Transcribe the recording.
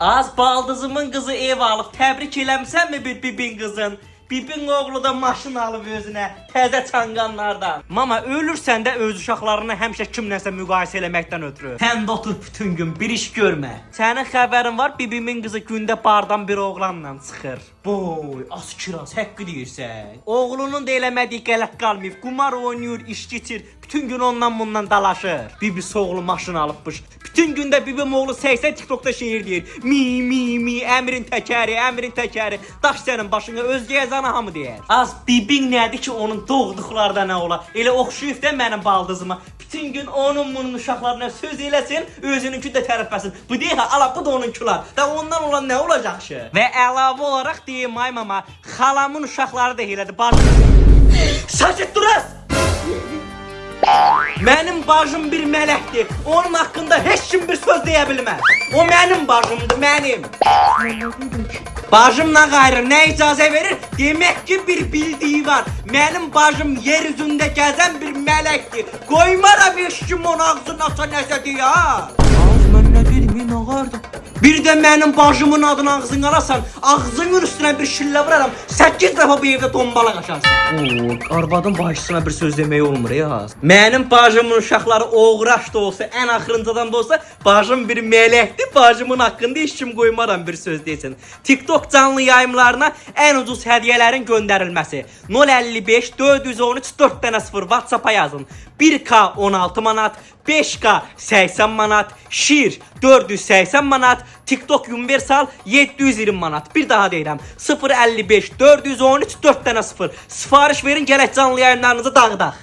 Az baldızımın qızı ev alıb, təbrik eləmisənmi bir bibin qızın? Bibin oğlu da maşın alıb özünə, təzə çanqanlardan. Mama, ölürsən də öz uşaqlarını həmişə kimləsə müqayisə eləməkdən ötürü. Sən də otur bütün gün, bir iş görmə. Sənin xəbərin var, bibimin qızı gündə bardan bir oğlanla çıxır. Boy, az kiraz, həqqı deyirsən. Oğlunun da eləmədiyi qələt qalmayıb, qumar oynayır, iş geçir, bütün gün ondan bundan dalaşır. Bibisi oğlu maşın alıbmış. Bütün gündə bibim oğlu 80 TikTok'da şehir deyir. Mi, əmrin təkəri, əmrin təkəri. Daş sənin başına özgə yazana hamı deyər. Az bibin nədir ki onun doğduqlarda nə ola? Elə oxşuyub da mənim baldızıma. Bütün gün onun bunun uşaqlarına söz eləsin, özününki də tərəfləsin. Bu deyək ha, ala bu da onunkular. Da ondan olan nə olacaq ki? Və əlavə olaraq deyim ay mama, xalamın uşaqları da elədi. Sakit duruz! Mənim bacım bir mələkdir. Onun haqqında heç kim bir söz deyə bilməz. O mənim bacımdır, mənim. Bacımla gayrı nə icazə verir? Demək ki bir bildiyi var. Mənim bacım yer üzündə gəzən bir mələkdir. Qoymaram heç kim onun ağzını aça nəsə deyər. Mən nə dedim, nə vardı? Bir də mənim bacımın adını ağzını alasan, ağzının üstünə bir şillə vuraram, 8 dəfə bu evdə tombala qaçarsın. Arvadın bacısına bir söz demək olmur ya. Mənim bacımın uşaqları oğraş da olsa, ən axırıncadan da olsa, bacım bir mələkdir, bacımın haqqında heç kim qoymaram bir söz desin. TikTok canlı yayımlarına ən ucuz hədiyyələrin göndərilməsi. 055 413 4 dənə 0 WhatsApp-a yazın. 1K 16 manat, 5K 80 manat, şir 480 manat, TikTok universal 720 manat. Bir daha deyirəm. 055 413 4 dənə 0. Sifariş verin, gələk canlı yayınlarınızı dağıdaq.